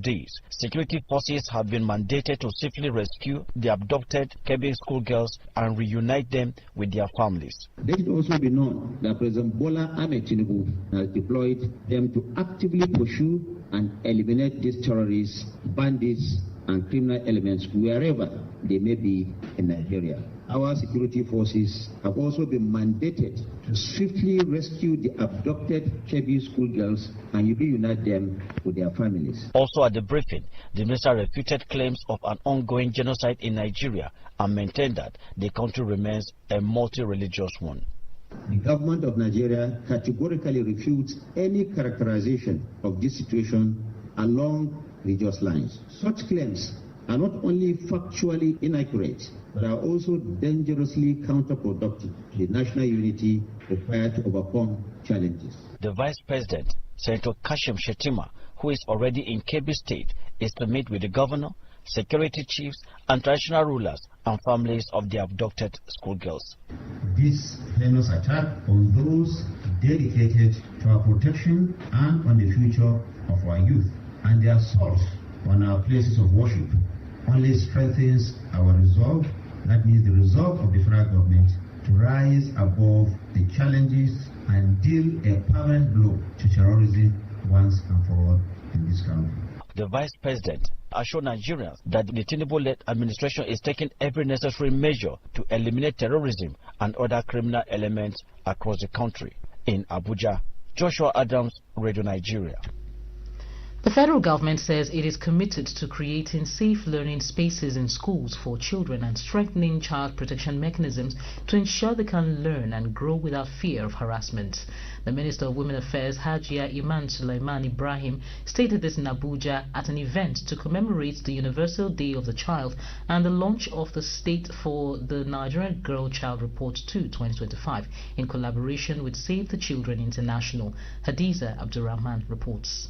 of days, security forces have been mandated to safely rescue the abducted Kebbi schoolgirls and reunite them with their families. Let it also be known that President Bola Ahmed Tinubu has deployed them to actively pursue and eliminate these terrorists, bandits, and criminal elements wherever they may be in Nigeria. Our security forces have also been mandated to swiftly rescue the abducted Kebbi schoolgirls and reunite them with their families. Also at the briefing, the minister refuted claims of an ongoing genocide in Nigeria and maintained that the country remains a multi-religious one. The government of Nigeria categorically refutes any characterization of this situation along religious lines. Such claims are not only factually inaccurate, but are also dangerously counterproductive to the national unity required to overcome challenges. The Vice President, Senator Kashim Shettima, who is already in Kebbi State, is to meet with the governor, security chiefs, and traditional rulers and families of the abducted schoolgirls. This heinous attack on those dedicated to our protection and on the future of our youth, and the assault on our places of worship only strengthens our resolve, that means the resolve of the federal government, to rise above the challenges and deal a permanent blow to terrorism once and for all in this country. The Vice President assured Nigerians that the Tinubu-led administration is taking every necessary measure to eliminate terrorism and other criminal elements across the country. In Abuja, Joshua Adams, Radio Nigeria. The federal government says it is committed to creating safe learning spaces in schools for children and strengthening child protection mechanisms to ensure they can learn and grow without fear of harassment. The Minister of Women Affairs, Hajia Iman Sulaiman Ibrahim, stated this in Abuja at an event to commemorate the Universal Day of the Child and the launch of the State for the Nigerian Girl Child Report 2 2025 in collaboration with Save the Children International. Hadiza Abdurrahman reports.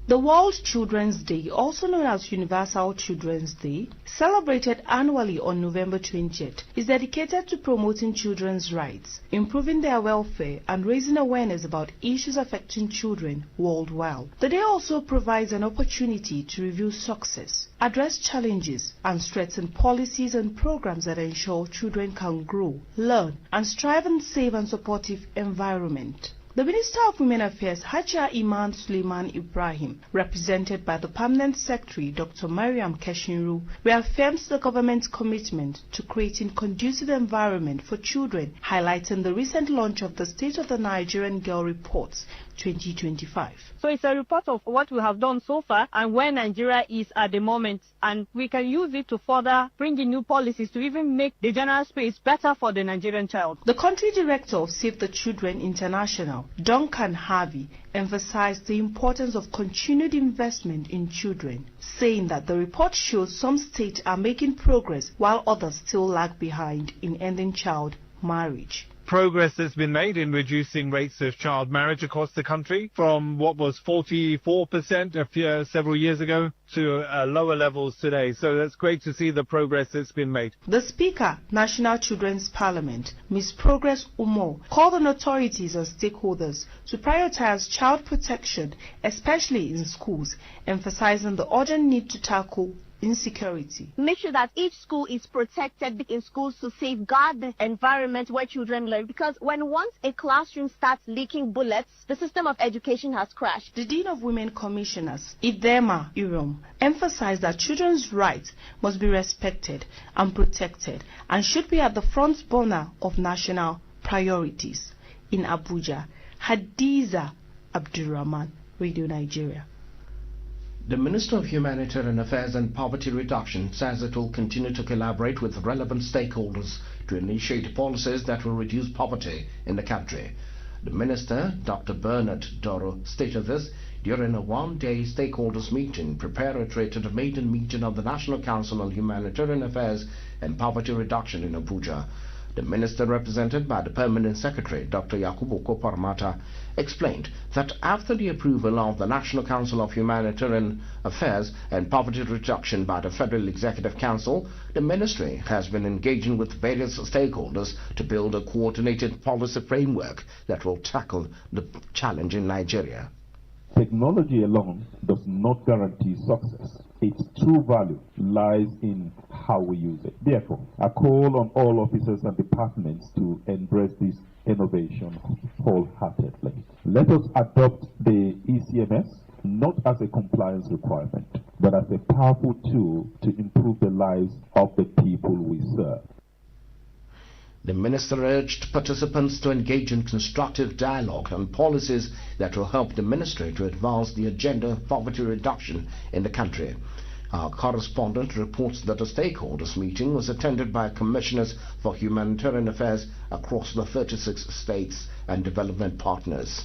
The World Children's Day, also known as Universal Children's Day, celebrated annually on November 20th, is dedicated to promoting children's rights, improving their welfare, and raising awareness about issues affecting children worldwide. The day also provides an opportunity to review success, address challenges, and strengthen policies and programs that ensure children can grow, learn, and strive in a safe and supportive environment. The Minister of Women Affairs, Hajia Iman Sulaiman Ibrahim, represented by the Permanent Secretary, Dr. Mariam Keshinru, reaffirms the government's commitment to creating conducive environment for children, highlighting the recent launch of the State of the Nigerian Girl Reports 2025. So it's a report of what we have done so far and where Nigeria is at the moment, and we can use it to further bring in new policies to even make the general space better for the Nigerian child. The country director of Save the Children International, Duncan Harvey, emphasized the importance of continued investment in children, saying that the report shows some states are making progress while others still lag behind in ending child marriage. Progress has been made in reducing rates of child marriage across the country from what was 44% several years ago to lower levels today. So that's great to see the progress that's been made. The Speaker, National Children's Parliament, Ms. Progress Umo, called on authorities and stakeholders to prioritize child protection, especially in schools, emphasizing the urgent need to tackle insecurity. Make sure that each school is protected in schools to safeguard the environment where children learn, because once a classroom starts leaking bullets, the system of education has crashed. The Dean of Women Commissioners, Idema Irom, emphasized that children's rights must be respected and protected and should be at the front burner of national priorities. In Abuja, Hadiza Abdurrahman, Radio Nigeria. The Minister of Humanitarian Affairs and Poverty Reduction says it will continue to collaborate with relevant stakeholders to initiate policies that will reduce poverty in the country. The Minister, Dr. Bernard Doro, stated this during a one-day stakeholders meeting preparatory to the maiden meeting of the National Council on Humanitarian Affairs and Poverty Reduction in Abuja. The minister, represented by the Permanent Secretary, Dr. Yakubu Koparmata, explained that after the approval of the National Council of Humanitarian Affairs and Poverty Reduction by the Federal Executive Council, the ministry has been engaging with various stakeholders to build a coordinated policy framework that will tackle the challenge in Nigeria. Technology alone does not guarantee success. Its true value lies in how we use it. Therefore, I call on all officers and departments to embrace this innovation wholeheartedly. Let us adopt the ECMS not as a compliance requirement, but as a powerful tool to improve the lives of the people we serve. The minister urged participants to engage in constructive dialogue on policies that will help the ministry to advance the agenda of poverty reduction in the country. Our correspondent reports that a stakeholders meeting was attended by commissioners for humanitarian affairs across the 36 states and development partners.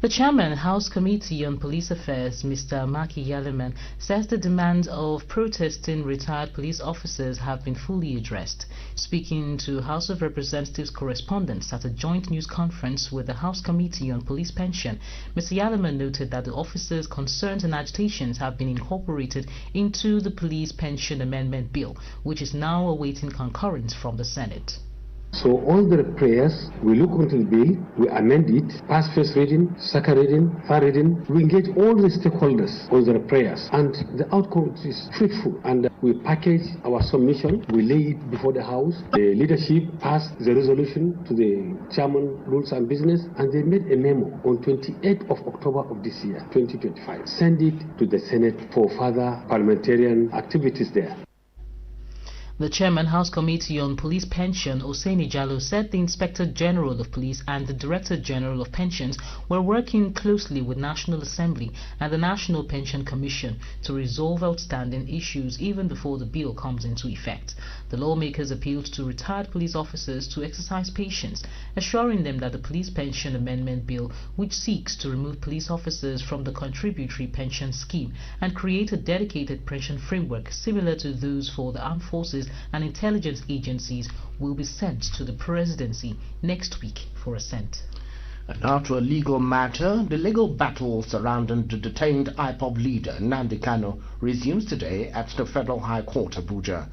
The chairman, House Committee on Police Affairs, Mr. Maki Yaleman, says the demands of protesting retired police officers have been fully addressed. Speaking to House of Representatives correspondents at a joint news conference with the House Committee on Police Pension, Mr. Yaleman noted that the officers' concerns and agitations have been incorporated into the Police Pension Amendment Bill, which is now awaiting concurrence from the Senate. So all the prayers, we look into the bill, we amend it, pass first reading, second reading, third reading, we engage all the stakeholders on their prayers, and the outcome is fruitful. And we package our submission, we lay it before the House, the leadership passed the resolution to the Chairman, Rules and Business, and they made a memo on 28th of October of this year, 2025. Send it to the Senate for further parliamentarian activities there. The Chairman, House Committee on Police Pension, Oseni Jallo, said the Inspector General of Police and the Director General of Pensions were working closely with National Assembly and the National Pension Commission to resolve outstanding issues even before the bill comes into effect. The lawmakers appealed to retired police officers to exercise patience, assuring them that the Police Pension Amendment Bill, which seeks to remove police officers from the contributory pension scheme and create a dedicated pension framework similar to those for the armed forces and intelligence agencies, will be sent to the presidency next week for assent. And now to a legal matter. The legal battle surrounding the detained IPOB leader Nnamdi Kanu resumes today at the Federal High Court, Abuja.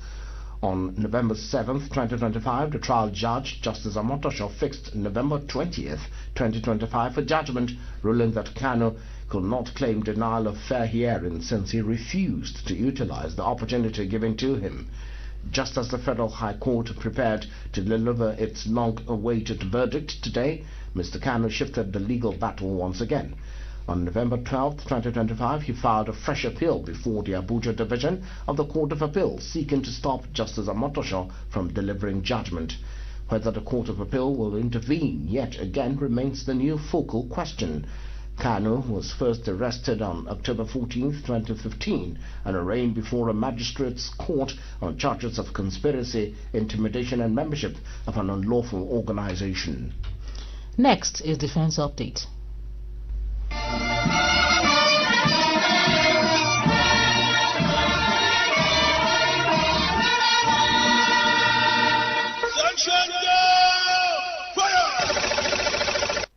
On November 7th, 2025, the trial judge, Justice Omotosho, fixed November 20th, 2025 for judgment, ruling that Kanu could not claim denial of fair hearing since he refused to utilize the opportunity given to him. Just as the Federal High Court prepared to deliver its long-awaited verdict today, Mr. Kanu shifted the legal battle once again. On November 12, 2025, he filed a fresh appeal before the Abuja Division of the Court of Appeal, seeking to stop Justice Omotosho from delivering judgment. Whether the Court of Appeal will intervene yet again remains the new focal question. Kanu was first arrested on October 14, 2015 and arraigned before a magistrate's court on charges of conspiracy, intimidation and membership of an unlawful organization. Next is Defense Update.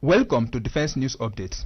Welcome to Defense News Update.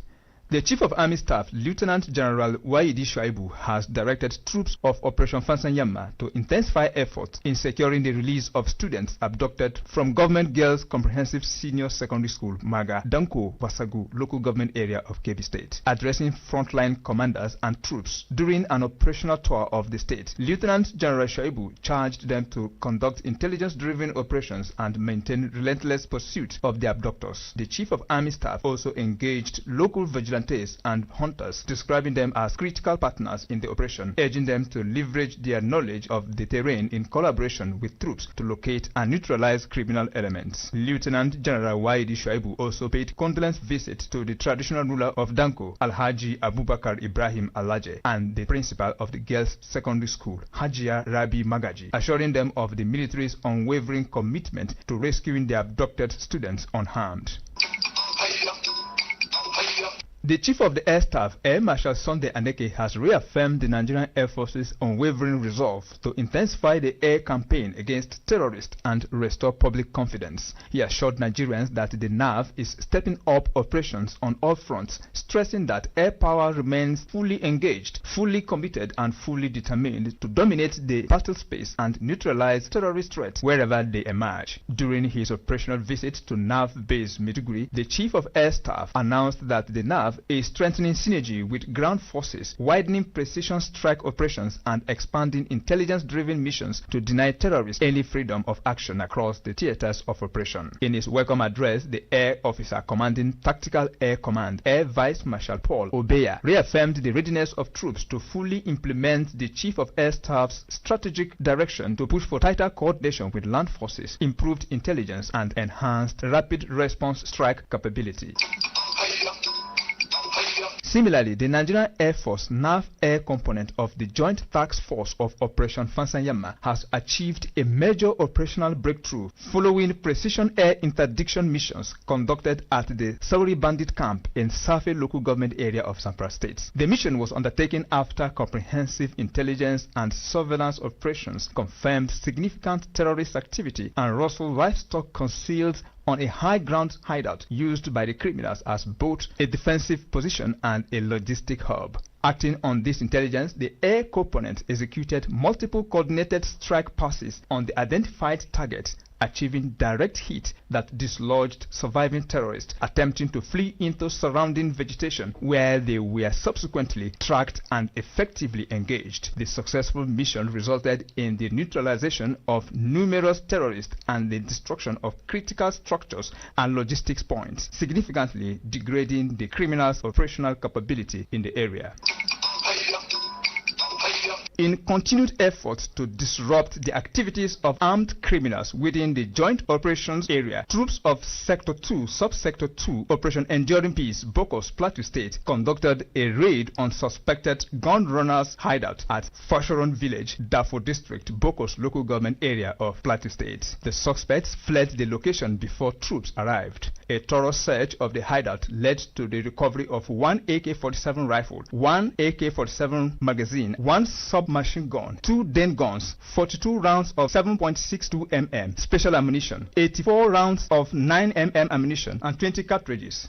The Chief of Army Staff, Lieutenant General Waidi Shuaibu, has directed troops of Operation Fansanyama to intensify efforts in securing the release of students abducted from Government Girls Comprehensive Senior Secondary School, Maga, Danko, Wasagu, local government area of Kebbi State. Addressing frontline commanders and troops during an operational tour of the state, Lieutenant General Shuaibu charged them to conduct intelligence-driven operations and maintain relentless pursuit of the abductors. The Chief of Army Staff also engaged local vigilantes and hunters, describing them as critical partners in the operation, urging them to leverage their knowledge of the terrain in collaboration with troops to locate and neutralize criminal elements. Lieutenant General Waidi Shuaibu also paid condolence visit to the traditional ruler of Danko, Alhaji Abubakar Ibrahim Alaje, and the principal of the girls' secondary school, Hajia Rabi Magaji, assuring them of the military's unwavering commitment to rescuing the abducted students unharmed. The Chief of the Air Staff, Air Marshal Sunday Aneke, has reaffirmed the Nigerian Air Force's unwavering resolve to intensify the air campaign against terrorists and restore public confidence. He assured Nigerians that the NAV is stepping up operations on all fronts, stressing that air power remains fully engaged, fully committed and fully determined to dominate the battle space and neutralize terrorist threats wherever they emerge. During his operational visit to NAV base Maiduguri, the Chief of Air Staff announced that the NAV staff is strengthening synergy with ground forces, widening precision strike operations, and expanding intelligence-driven missions to deny terrorists any freedom of action across the theaters of operation. In his welcome address, the Air Officer commanding Tactical Air Command, Air Vice Marshal Paul Obeya, reaffirmed the readiness of troops to fully implement the Chief of Air Staff's strategic direction to push for tighter coordination with land forces, improved intelligence, and enhanced rapid response strike capability. Similarly, the Nigerian Air Force NAV Air component of the Joint Task Force of Operation Fansanyama has achieved a major operational breakthrough following precision air interdiction missions conducted at the Sauri Bandit Camp in Safe local government area of Zamfara State. The mission was undertaken after comprehensive intelligence and surveillance operations confirmed significant terrorist activity and rustled livestock concealed on a high-ground hideout used by the criminals as both a defensive position and a logistic hub. Acting on this intelligence, the air component executed multiple coordinated strike passes on the identified targets, achieving direct hit that dislodged surviving terrorists attempting to flee into surrounding vegetation, where they were subsequently tracked and effectively engaged. The successful mission resulted in the neutralization of numerous terrorists and the destruction of critical structures and logistics points, significantly degrading the criminals' operational capability in the area. In continued efforts to disrupt the activities of armed criminals within the joint operations area, troops of Sector 2, Subsector 2, Operation Enduring Peace, Bokos, Plateau State, conducted a raid on suspected gun runners' hideout at Fashoron Village, Dafo District, Bokos local government area of Plateau State. The suspects fled the location before troops arrived. A thorough search of the hideout led to the recovery of one AK-47 rifle, one AK-47 magazine, one submachine gun, 2 Den guns, 42 rounds of 7.62 mm special ammunition, 84 rounds of 9 mm ammunition, and 20 cartridges.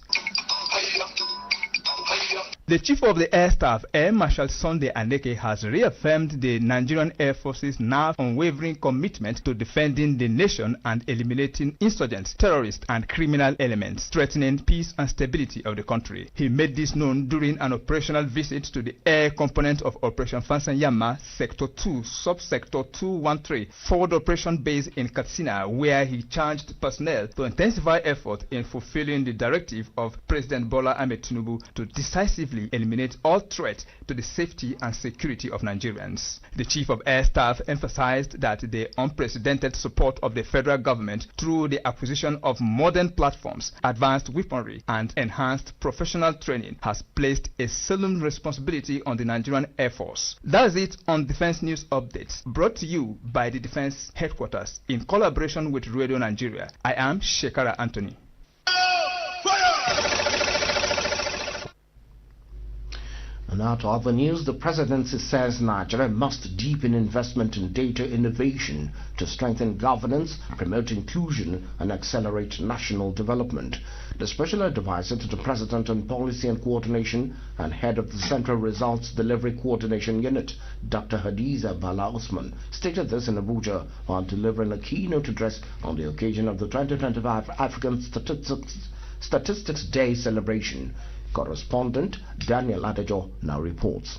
The Chief of the Air Staff, Air Marshal Sunday Aneke, has reaffirmed the Nigerian Air Force's now unwavering commitment to defending the nation and eliminating insurgents, terrorists, and criminal elements threatening peace and stability of the country. He made this known during an operational visit to the air component of Operation Fansanyama, Sector 2, Subsector 213, Forward Operation Base in Katsina, where he charged personnel to intensify effort in fulfilling the directive of President Bola Ahmed Tinubu to decisively eliminate all threats to the safety and security of Nigerians. The Chief of Air Staff emphasized that the unprecedented support of the federal government through the acquisition of modern platforms, advanced weaponry, and enhanced professional training has placed a solemn responsibility on the Nigerian Air Force. That is it on Defense News Updates, brought to you by the Defense Headquarters in collaboration with Radio Nigeria. I am Shekara Anthony. And now to other news, the presidency says Nigeria must deepen investment in data innovation to strengthen governance, promote inclusion, and accelerate national development. The special advisor to the president on policy and coordination and head of the Central Results Delivery Coordination Unit, Dr. Hadiza Bala Usman, stated this in Abuja while delivering a keynote address on the occasion of the 2025 African Statistics Day celebration. Correspondent Daniel Adejo now reports.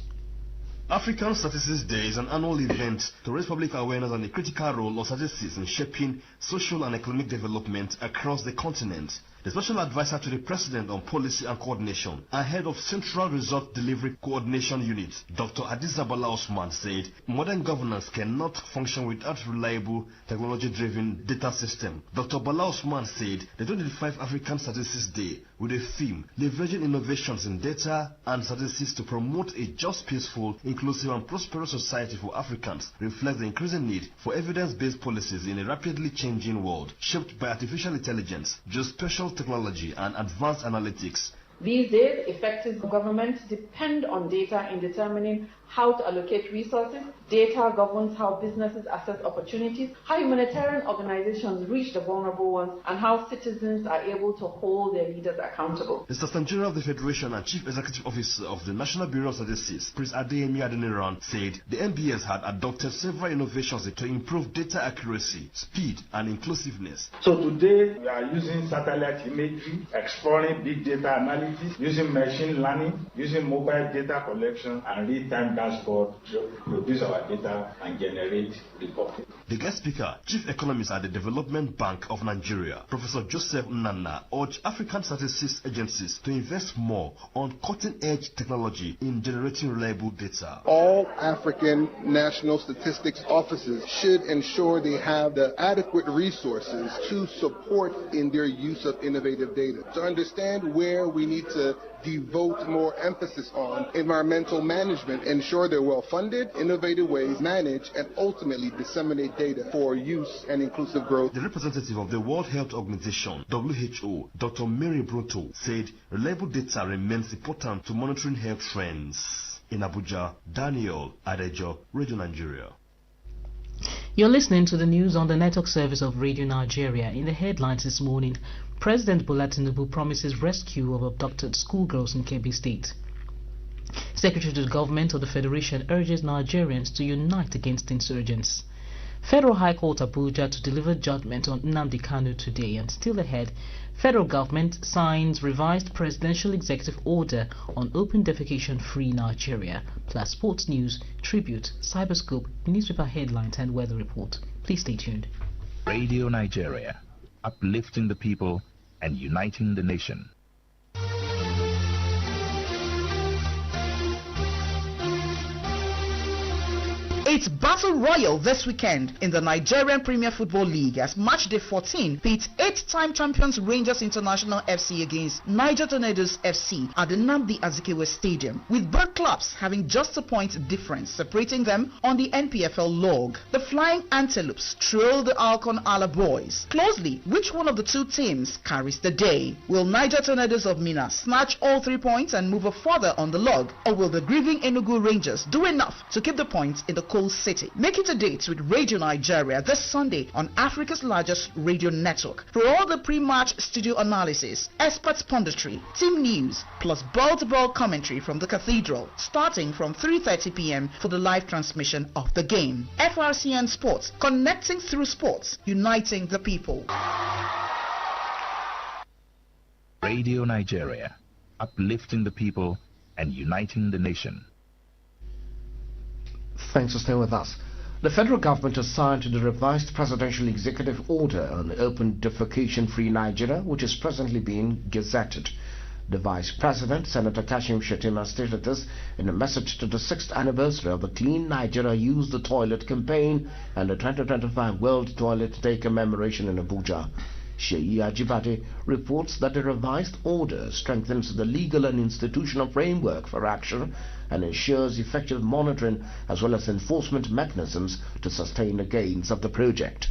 African Statistics Day is an annual event to raise public awareness on the critical role of statistics in shaping social and economic development across the continent. The special advisor to the president on policy and coordination and head of Central Result Delivery Coordination Unit, Dr. Hadiza Bala Usman, said modern governance cannot function without reliable technology-driven data system. Dr. Bala Usman said the 2025 African Statistics Day, with a theme leveraging innovations in data and statistics to promote a just, peaceful, inclusive and prosperous society for Africans, reflects the increasing need for evidence-based policies in a rapidly changing world shaped by artificial intelligence, geospatial technology and advanced analytics. These days, effective governments depend on data in determining how to allocate resources, data governs how businesses assess opportunities, how humanitarian organizations reach the vulnerable ones, and how citizens are able to hold their leaders accountable. The Assistant General of the Federation and Chief Executive Officer of the National Bureau of Statistics, Prince Adeyemi Adeniran, said the NBS had adopted several innovations to improve data accuracy, speed, and inclusiveness. So today we are using satellite imagery, exploring big data analysis, using machine learning, using mobile data collection and real-time dashboard to produce our data and generate reporting. The guest speaker, Chief Economist at the Development Bank of Nigeria, Professor Joseph Nnanna, urged African statistics agencies to invest more on cutting-edge technology in generating reliable data. All African national statistics offices should ensure they have the adequate resources to support in their use of innovative data, to understand where we need to devote more emphasis on environmental management, ensure they're well-funded, innovative ways, manage, and ultimately disseminate data for use and inclusive growth. The representative of the World Health Organization, WHO, Dr. Mary Brunto, said reliable data remains important to monitoring health trends. In Abuja, Daniel Adejo, Radio Nigeria. You're listening to the news on the network service of Radio Nigeria. In the headlines this morning, President Bola Tinubu promises rescue of abducted schoolgirls in Kebbi State. Secretary to the Government of the Federation urges Nigerians to unite against insurgents. Federal High Court Abuja to deliver judgment on Nnamdi Kanu today. And still ahead, Federal Government signs revised presidential executive order on open defecation-free Nigeria, plus sports news, tribute, cyberscope, newspaper headlines and weather report. Please stay tuned. Radio Nigeria, uplifting the people and uniting the nation. It's Battle Royal this weekend in the Nigerian Premier Football League as Match Day 14 pits 8-time champions Rangers International FC against Niger Tornadoes FC at the Nnamdi Azikiwe Stadium, with both clubs having just a point difference separating them on the NPFL log. The Flying Antelopes trail the Alcon Ala boys. Closely, which one of the two teams carries the day? Will Niger Tornadoes of Mina snatch all 3 points and move further on the log, or will the grieving Enugu Rangers do enough to keep the points in the coal city? Make it a date with Radio Nigeria this Sunday on Africa's largest radio network for all the pre-match studio analysis, experts punditry, team news, plus ball-to-ball commentary from the cathedral, starting from 3:30 p.m. for the live transmission of the game. FRCN Sports, connecting through sports, uniting the people. Radio Nigeria, uplifting the people and uniting the nation. Thanks for staying with us. The federal government has signed the revised presidential executive order on open defecation-free Nigeria, which is presently being gazetted. The Vice President, Senator Kashim Shettima, stated this in a message to the 6th anniversary of the Clean Nigeria Use the Toilet campaign and the 2025 World Toilet Day commemoration in Abuja. Sheyi Ajibade reports that the revised order strengthens the legal and institutional framework for action and ensures effective monitoring as well as enforcement mechanisms to sustain the gains of the project.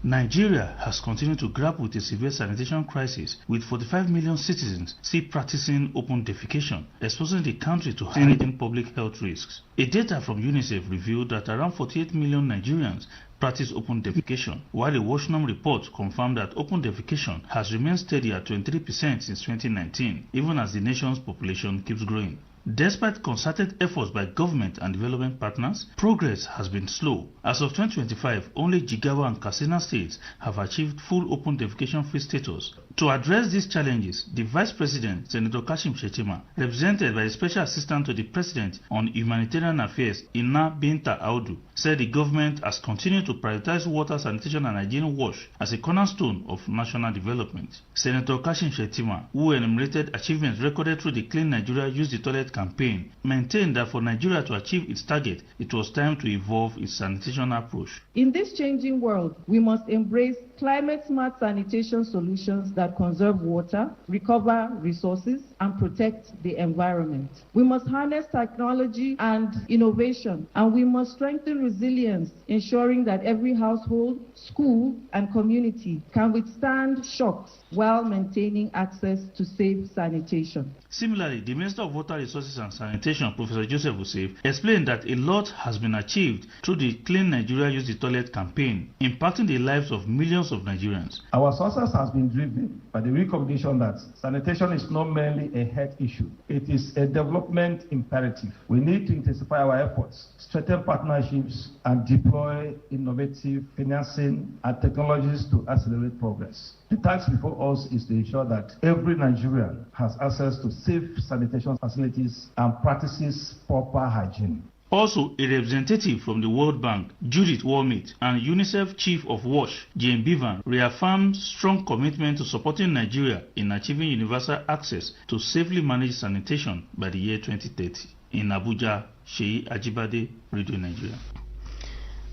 Nigeria has continued to grapple with a severe sanitation crisis, with 45 million citizens still practicing open defecation, exposing the country to heightened public health risks. A data from UNICEF revealed that around 48 million Nigerians practice open defecation, while a Washington report confirmed that open defecation has remained steady at 23% since 2019, even as the nation's population keeps growing. Despite concerted efforts by government and development partners, progress has been slow. As of 2025, only Jigawa and Katsina states have achieved full open defecation-free status. To address these challenges, the Vice President, Senator Kashim Shettima, represented by the Special Assistant to the President on Humanitarian Affairs, Inna Binta Audu, said the government has continued to prioritize water, sanitation and hygiene wash as a cornerstone of national development. Senator Kashim Shettima, who enumerated achievements recorded through the Clean Nigeria Use the Toilet campaign, maintained that for Nigeria to achieve its target, it was time to evolve its sanitation approach. In this changing world, we must embrace climate-smart sanitation solutions that conserve water, recover resources, and protect the environment. We must harness technology and innovation, and we must strengthen resilience, ensuring that every household, school, and community can withstand shocks while maintaining access to safe sanitation. Similarly, the Minister of Water Resources and Sanitation, Professor Joseph Osei, explained that a lot has been achieved through the Clean Nigeria Use the Toilet campaign, impacting the lives of millions of Nigerians. Our success has been driven by the recognition that sanitation is not merely a health issue. It is a development imperative. We need to intensify our efforts, strengthen partnerships, and deploy innovative financing and technologies to accelerate progress. The task before us is to ensure that every Nigerian has access to safe sanitation facilities and practices proper hygiene. Also, a representative from the World Bank, Judith Walmit, and UNICEF Chief of WASH, Jane Bevan, reaffirmed strong commitment to supporting Nigeria in achieving universal access to safely managed sanitation by the year 2030. In Abuja, Sheyi Ajibade, Radio Nigeria.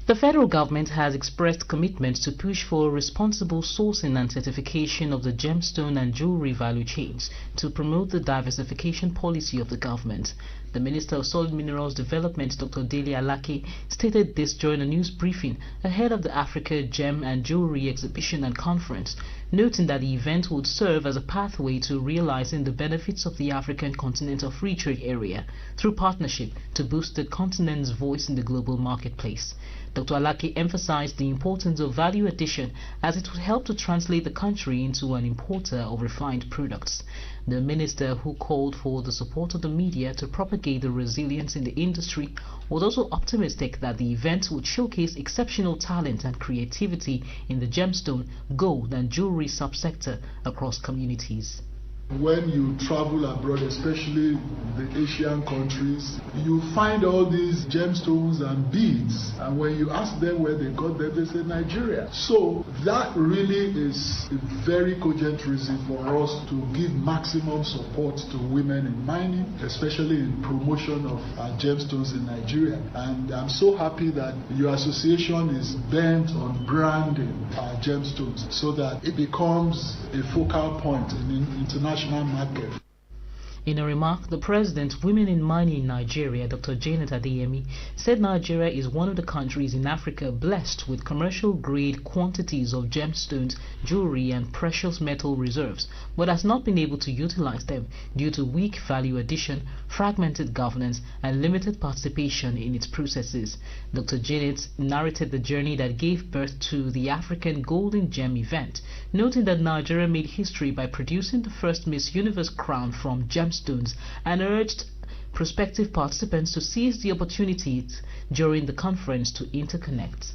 The federal government has expressed commitment to push for responsible sourcing and certification of the gemstone and jewelry value chains to promote the diversification policy of the government. The Minister of Solid Minerals Development, Dr. Dele Alake, stated this during a news briefing ahead of the Africa Gem and Jewelry Exhibition and Conference, noting that the event would serve as a pathway to realizing the benefits of the African Continental Free Trade Area through partnership to boost the continent's voice in the global marketplace. Dr. Alake emphasized the importance of value addition as it would help to translate the country into an importer of refined products. The minister, who called for the support of the media to propagate the resilience in the industry, was also optimistic that the event would showcase exceptional talent and creativity in the gemstone, gold and jewelry subsector across communities. When you travel abroad, especially the Asian countries, you find all these gemstones and beads, and when you ask them where they got them, they say Nigeria. So that really is a very cogent reason for us to give maximum support to women in mining, especially in promotion of gemstones in Nigeria. And I'm so happy that your association is bent on branding gemstones so that it becomes a focal point in international market. In a remark, the President, Women in Mining in Nigeria, Dr. Janet Adeyemi, said Nigeria is one of the countries in Africa blessed with commercial-grade quantities of gemstones, jewelry and precious metal reserves, but has not been able to utilize them due to weak value addition, fragmented governance and limited participation in its processes. Dr. Janet narrated the journey that gave birth to the African Golden Gem event, noting that Nigeria made history by producing the first Miss Universe crown from gemstones and urged prospective participants to seize the opportunities during the conference to interconnect.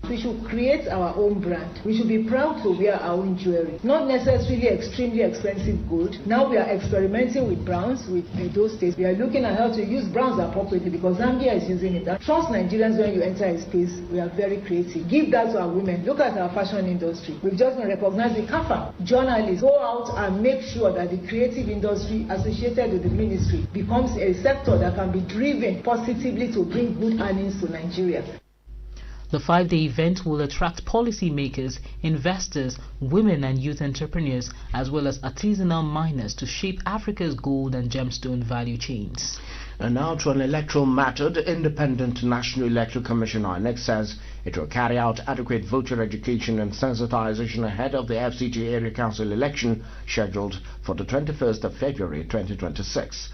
We should create our own brand. We should be proud to wear our own jewelry. Not necessarily extremely expensive gold. Now we are experimenting with browns with those states. We are looking at how to use browns appropriately because Zambia is using it. Trust Nigerians when you enter a space. We are very creative. Give that to our women. Look at our fashion industry. We've just been recognized with CAFA. Journalists go out and make sure that the creative industry associated with the ministry becomes a sector that can be driven positively to bring good earnings to Nigeria. The 5-day event will attract policymakers, investors, women and youth entrepreneurs, as well as artisanal miners to shape Africa's gold and gemstone value chains. And now to an electoral matter. The Independent National Electoral Commission (INEC) says it will carry out adequate voter education and sensitization ahead of the FCT Area Council election scheduled for the 21st of February 2026.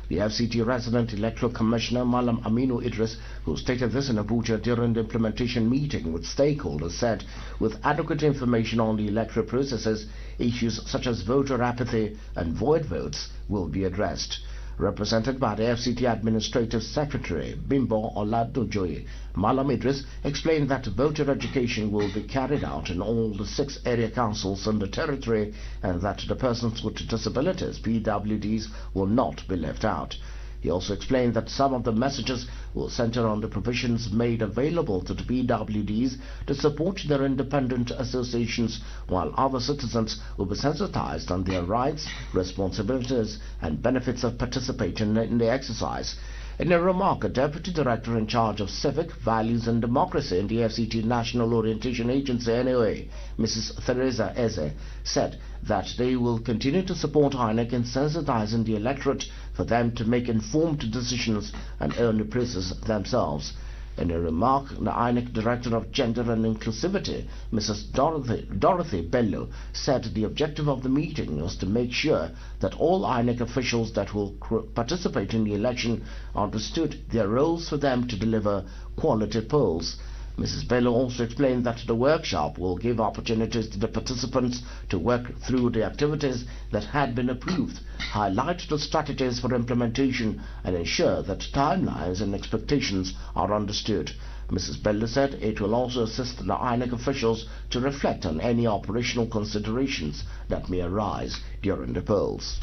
The FCT Resident Electoral Commissioner Malam Aminu Idris, who stated this in Abuja during the implementation meeting with stakeholders, said with adequate information on the electoral processes, issues such as voter apathy and void votes will be addressed. Represented by the FCT Administrative Secretary Bimbo Oladojoye, Malam Idris explained that voter education will be carried out in all the 6 area councils in the territory and that the persons with disabilities, PWDs, will not be left out. He also explained that some of the messages will center on the provisions made available to the PWDs to support their independent associations, while other citizens will be sensitized on their rights, responsibilities and benefits of participating in the exercise. In a remark, a Deputy Director in charge of Civic, Values and Democracy in the FCT National Orientation Agency NOA, Mrs. Theresa Eze, said that they will continue to support INEC in sensitizing the electorate for them to make informed decisions and earn the praises themselves. In a remark, the INEC Director of Gender and Inclusivity, Mrs. Dorothy Bello, said the objective of the meeting was to make sure that all INEC officials that will participate in the election understood their roles for them to deliver quality polls. Mrs. Bello also explained that the workshop will give opportunities to the participants to work through the activities that had been approved, highlight the strategies for implementation, and ensure that timelines and expectations are understood. Mrs. Bello said it will also assist the INEC officials to reflect on any operational considerations that may arise during the polls.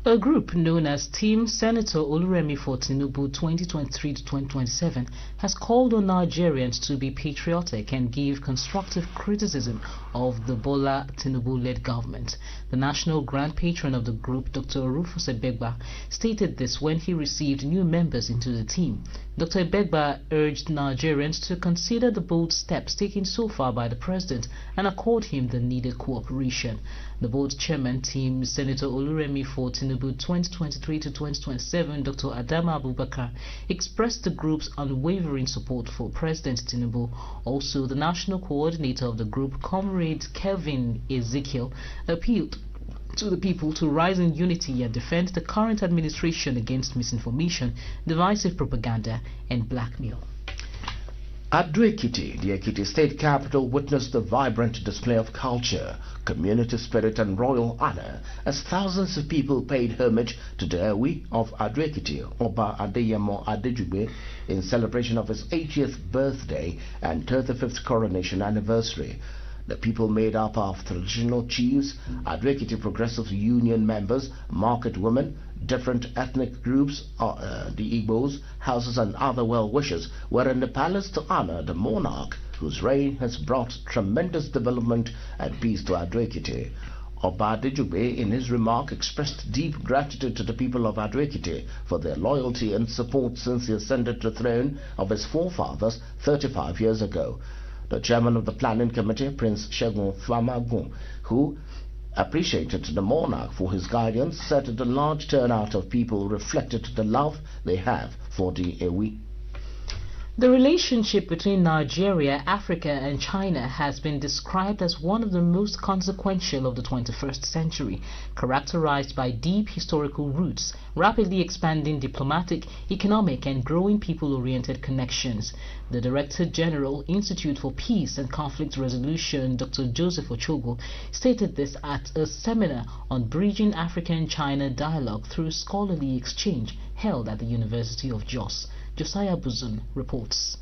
A group known as Team Senator Oluremi for Tinubu 2023 to 2027 has called on Nigerians to be patriotic and give constructive criticism of the Bola Tinubu-led government. The national grand patron of the group, Dr. Rufus Ebegba, stated this when he received new members into the team. Dr. Ebegba urged Nigerians to consider the bold steps taken so far by the president and accord him the needed cooperation. The board chairman, Team Senator Oluremi for Tinubu 2023 to 2027, Dr. Adama Abubakar, expressed the group's unwavering support for President Tinubu. Also, the national coordinator of the group, Comrade Kelvin Ezekiel, appealed to the people to rise in unity and defend the current administration against misinformation, divisive propaganda and blackmail. At Ado-Ekiti, the Ekiti state capital, witnessed a vibrant display of culture, community spirit and royal honor as thousands of people paid homage to the Ewi of Ado-Ekiti, Oba Adeyemo Adejugbe, in celebration of his 80th birthday and 35th coronation anniversary. The people made up of traditional chiefs, Ado-Ekiti Progressive Union members, market women, different ethnic groups, the Igbos, houses and other well-wishers were in the palace to honor the monarch whose reign has brought tremendous development and peace to Ado-Ekiti. Oba Adejugbe, in his remark, expressed deep gratitude to the people of Ado-Ekiti for their loyalty and support since he ascended the throne of his forefathers 35 years ago. The chairman of the planning committee, Prince Segun Flamagun, who appreciated the monarch for his guidance, said the large turnout of people reflected the love they have for the Ewi. The relationship between Nigeria, Africa and China has been described as one of the most consequential of the 21st century, characterized by deep historical roots, rapidly expanding diplomatic, economic and growing people-oriented connections. The Director General, Institute for Peace and Conflict Resolution, Dr. Joseph Ochogo, stated this at a seminar on bridging African-China dialogue through scholarly exchange held at the University of Jos. Josiah Buzun reports.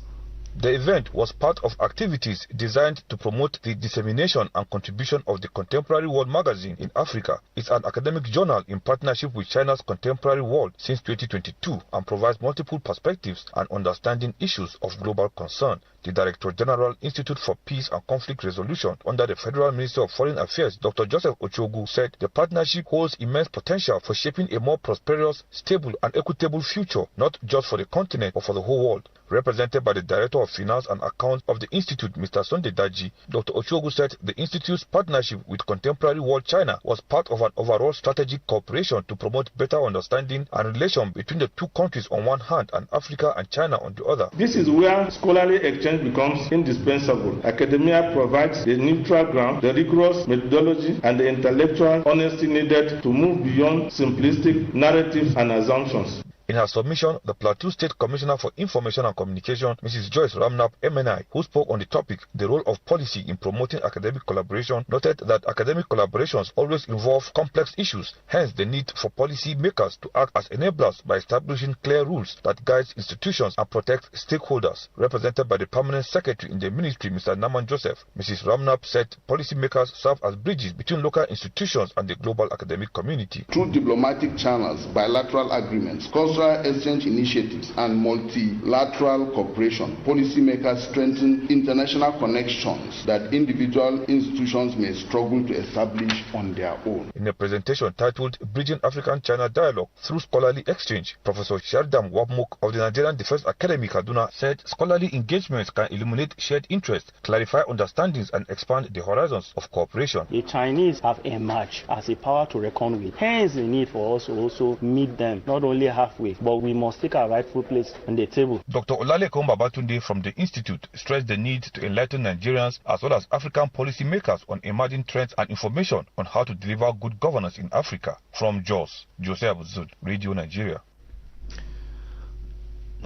The event was part of activities designed to promote the dissemination and contribution of the Contemporary World magazine in Africa. It's an academic journal in partnership with China's Contemporary World since 2022 and provides multiple perspectives and understanding issues of global concern. The Director General, Institute for Peace and Conflict Resolution under the Federal Ministry of Foreign Affairs, Dr. Joseph Ochogu, said the partnership holds immense potential for shaping a more prosperous, stable and equitable future, not just for the continent but for the whole world. Represented by the Director of Finance and Accounts of the Institute, Mr. Sunday Daji, Dr. Ochogu said the Institute's partnership with Contemporary World China was part of an overall strategic cooperation to promote better understanding and relation between the two countries on one hand and Africa and China on the other. This is where scholarly exchange becomes indispensable. Academia provides the neutral ground, the rigorous methodology, and the intellectual honesty needed to move beyond simplistic narratives and assumptions. In her submission, the Plateau State Commissioner for Information and Communication, Mrs. Joyce Ramnap, MNI, who spoke on the topic, the role of policy in promoting academic collaboration, noted that academic collaborations always involve complex issues, hence the need for policy makers to act as enablers by establishing clear rules that guide institutions and protect stakeholders. Represented by the Permanent Secretary in the Ministry, Mr. Naman Joseph, Mrs. Ramnap said policy makers serve as bridges between local institutions and the global academic community. Through diplomatic channels, bilateral agreements, cultural exchange initiatives, and multilateral cooperation, policymakers strengthen international connections that individual institutions may struggle to establish on their own. In a presentation titled Bridging African-China Dialogue Through Scholarly Exchange, Professor Shardam Wabmuk of the Nigerian Defense Academy Kaduna said scholarly engagements can illuminate shared interests, clarify understandings, and expand the horizons of cooperation. The Chinese have emerged as a power to reckon with. Hence the need for us to also meet them, not only halfway, but we must take our rightful place on the table. Dr. Olalekan Babatunde from the Institute stressed the need to enlighten Nigerians as well as African policymakers on emerging trends and information on how to deliver good governance in Africa. From Jos, Joseph Zud, Radio Nigeria.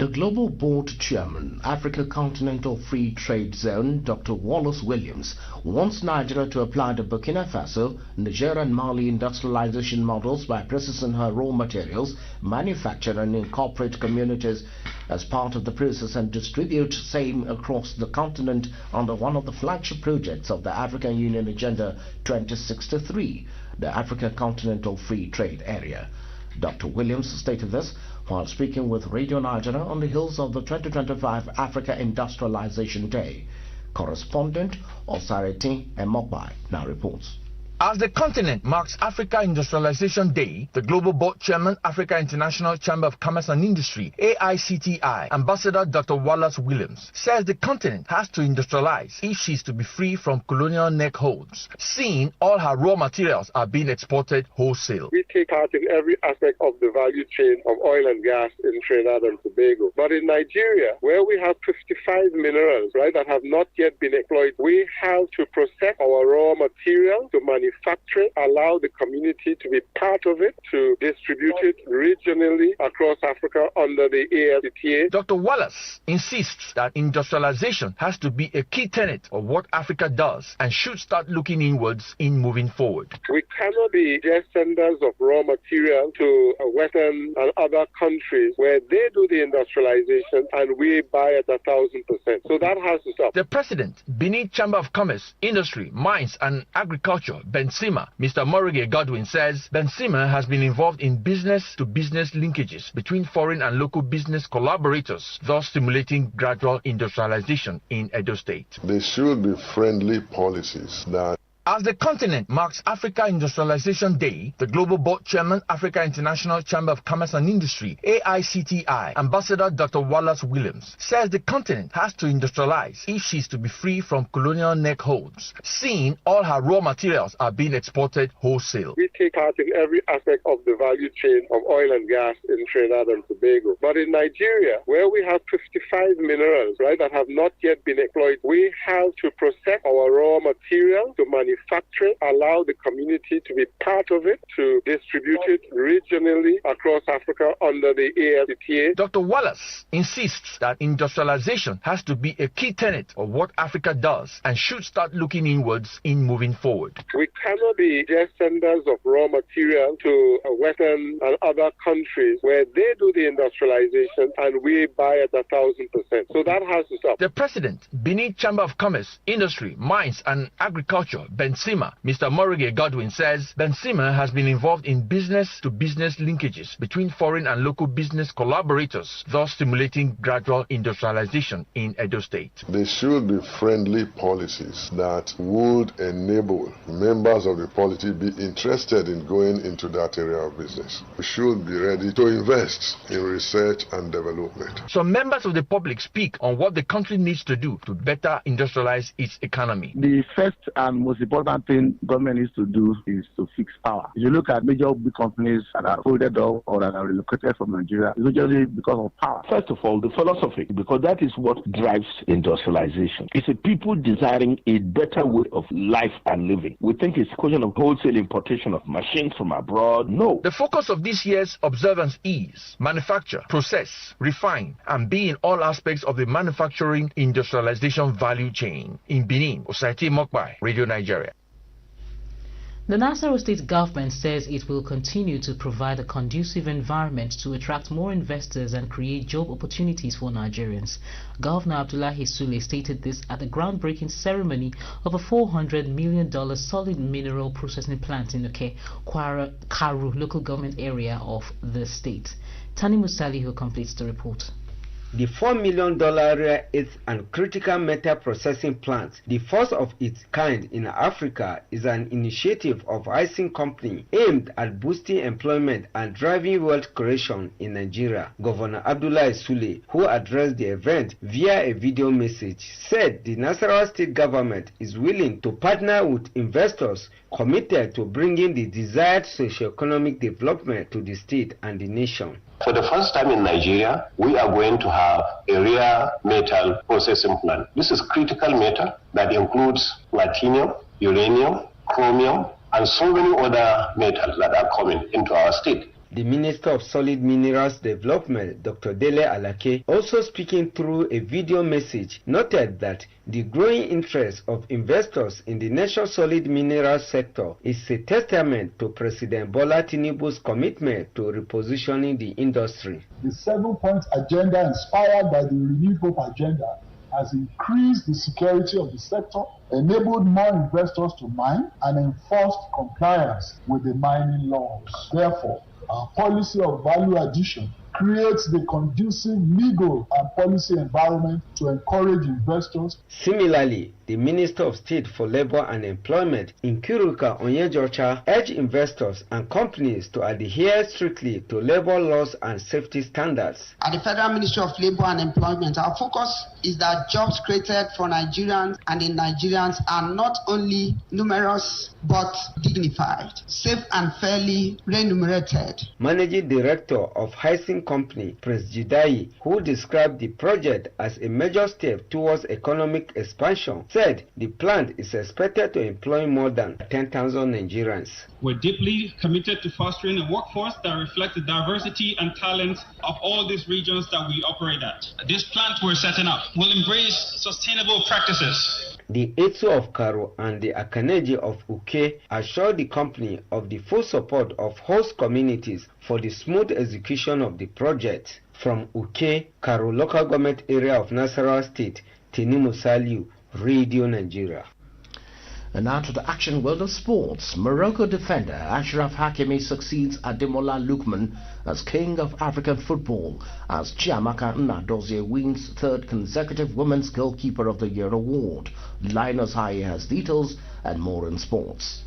The Global Board Chairman, Africa Continental Free Trade Zone, Dr. Wallace Williams, wants Nigeria to apply the Burkina Faso, Niger and Mali industrialization models by processing her raw materials, manufacture and incorporate communities as part of the process and distribute same across the continent under one of the flagship projects of the African Union Agenda 2063, the Africa Continental Free Trade Area. Dr. Williams stated this while speaking with Radio Nigeria on the heels of the 2025 Africa Industrialization Day. Correspondent Osareti Emokbai now reports. As the continent marks Africa Industrialization Day, the Global Board Chairman, Africa International Chamber of Commerce and Industry, AICTI, Ambassador Dr. Wallace Williams, says the continent has to industrialize if she is to be free from colonial neckholds, seeing all her raw materials are being exported wholesale. We take part in every aspect of the value chain of oil and gas in Trinidad and Tobago. But in Nigeria, where we have 55 minerals, that have not yet been exploited, we have to process our raw material to manufacture it, allow the community to be part of it, to distribute it regionally across Africa under the AFCTA. Dr. Wallace insists that industrialization has to be a key tenet of what Africa does and should start looking inwards in moving forward. We cannot be just senders of raw material to Western and other countries where they do the industrialization and we buy at 1,000%. So that has to stop. The President, Benin Chamber of Commerce, Industry, Mines and Agriculture, Bensima, Mr. Morige Godwin, says Bensima has been involved in business-to-business linkages between foreign and local business collaborators, thus stimulating gradual industrialization in Edo State. There should be friendly policies that As the continent marks Africa Industrialization Day, the Global Board Chairman, Africa International Chamber of Commerce and Industry, AICTI, Ambassador Dr. Wallace Williams, says the continent has to industrialize if she is to be free from colonial neckholds, seeing all her raw materials are being exported wholesale. We take part in every aspect of the value chain of oil and gas in Trinidad and Tobago. But in Nigeria, where we have 55 minerals, that have not yet been exploited, we have to process our raw material to manufacture it, allow the community to be part of it, to distribute it regionally across Africa under the AFCTA. Dr. Wallace insists that industrialization has to be a key tenet of what Africa does and should start looking inwards in moving forward. We cannot be just senders of raw material to Western and other countries where they do the industrialization and we buy at 1,000%. So that has to stop. The President, Benin Chamber of Commerce, Industry, Mines and Agriculture, Bensima, Mr. Morige Godwin, says Bensima has been involved in business-to-business linkages between foreign and local business collaborators, thus stimulating gradual industrialization in Edo State. There should be friendly policies that would enable members of the polity be interested in going into that area of business. We should be ready to invest in research and development. Some members of the public speak on what the country needs to do to better industrialize its economy. The first and most important thing government needs to do is to fix power. If you look at major big companies that are folded up or that are relocated from Nigeria, it's usually because of power. First of all, the philosophy, because that is what drives industrialization. It's a people desiring a better way of life and living. We think it's a question of wholesale importation of machines from abroad. No. The focus of this year's observance is manufacture, process, refine, and be in all aspects of the manufacturing industrialization value chain. In Benin, Osaiti Mokbai, Radio Nigeria. The Nasarawa State government says it will continue to provide a conducive environment to attract more investors and create job opportunities for Nigerians. Governor Abdullahi Sule stated this at the groundbreaking ceremony of a $400 million solid mineral processing plant in the Karu local government area of the state. Tani Musali, who completes the report. The $4 million rare earth and critical metal processing plant, the first of its kind in Africa, is an initiative of Hysan Company aimed at boosting employment and driving wealth creation in Nigeria. Governor Abdullahi Sule, who addressed the event via a video message, said the Nasarawa state government is willing to partner with investors committed to bringing the desired socio-economic development to the state and the nation. For the first time in Nigeria, we are going to have a rare metal processing plant. This is critical metal that includes platinum, uranium, chromium, and so many other metals that are coming into our state. The Minister of Solid Minerals Development, Dr. Dele Alake, also speaking through a video message, noted that the growing interest of investors in the nation's solid minerals sector is a testament to President Bola Tinubu's commitment to repositioning the industry. The 7-point agenda, inspired by the Renewed Hope agenda, has increased the security of the sector, enabled more investors to mine, and enforced compliance with the mining laws. Therefore, our policy of value addition creates the conducive legal and policy environment to encourage investors. Similarly, the Minister of State for Labor and Employment, Nkiruka Onyejocha, urged investors and companies to adhere strictly to labor laws and safety standards. At the Federal Ministry of Labor and Employment, our focus is that jobs created for Nigerians and in Nigerians are not only numerous but dignified, safe and fairly remunerated. Managing Director of Hysan Company, Prince Jidai, who described the project as a major step towards economic expansion, said the plant is expected to employ more than 10,000 Nigerians. We're deeply committed to fostering a workforce that reflects the diversity and talent of all these regions that we operate at. This plant we're setting up will embrace sustainable practices. The Etsu of Karo and the Akaneji of Uke assured the company of the full support of host communities for the smooth execution of the project. From Uke, Karo local government area of Nasarawa State, Tini Musaliu, Radio Nigeria. And now to the action world of sports. Morocco defender Achraf Hakimi succeeds Ademola Lookman as King of African Football as Chiamaka Nnadozie wins third consecutive Women's Goalkeeper of the Year award. Linus Haye has details and more in sports.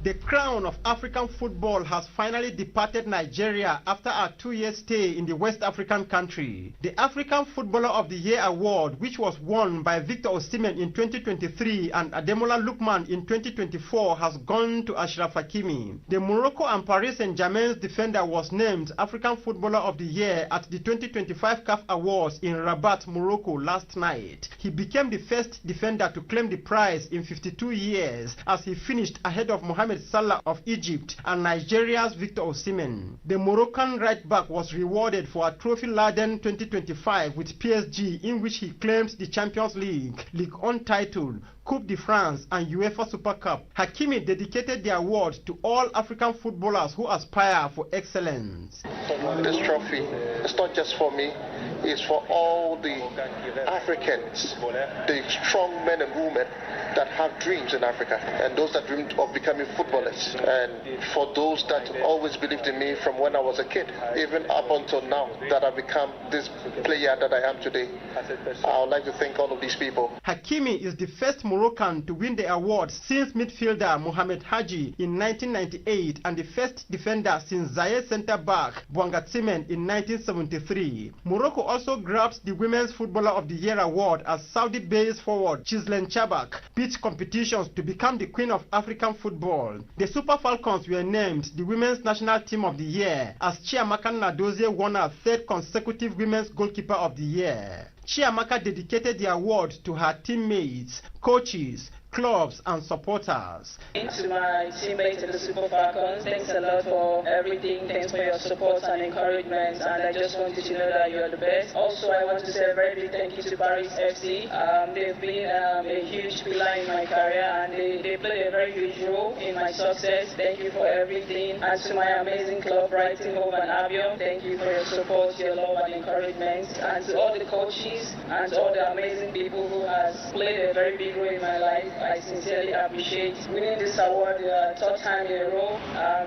The crown of African football has finally departed Nigeria after a 2-year stay in the West African country. The African Footballer of the Year award, which was won by Victor Osimhen in 2023 and Ademola Lookman in 2024, has gone to Achraf Hakimi. The Morocco and Paris Saint-Germain's defender was named African Footballer of the Year at the 2025 CAF Awards in Rabat, Morocco last night. He became the first defender to claim the prize in 52 years as he finished ahead of Mohamed Salah of Egypt and Nigeria's Victor Osimhen. The Moroccan right-back was rewarded for a trophy-laden 2025 with PSG, in which he claimed the Champions League, Ligue 1 title, Coupe de France and UEFA Super Cup. Hakimi dedicated the award to all African footballers who aspire for excellence. This trophy, it's not just for me, it's for all the Africans, the strong men and women that have dreams in Africa, and those that dreamed of becoming footballers, and for those that always believed in me from when I was a kid, even up until now that I've become this player that I am today. I would like to thank all of these people. Hakimi is the first Moroccan to win the award since midfielder Mohamed Hadji in 1998 and the first defender since Zaire centre-back Bouanga Tsimen in 1973. Morocco also grabs the Women's Footballer of the Year award as Saudi-based forward Chislen Chabak beat competitions to become the Queen of African football. The Super Falcons were named the Women's National Team of the Year as Chiamaka Nnadozie won her third consecutive Women's Goalkeeper of the Year. Chiamaka dedicated the award to her teammates, coaches, clubs and supporters. To my teammates in the Super Falcons, thanks a lot for everything. Thanks for your support and encouragement, and I just want you to know that you are the best. Also, I want to say a very big thank you to Paris FC. They've been a huge pillar in my career, and they played a very huge role in my success. Thank you for everything. And to my amazing club, Brighton Hove and Albion, thank you for your support, your love and encouragement. And to all the coaches and to all the amazing people who has played a very big role in my life, I sincerely appreciate winning this award third time in a row.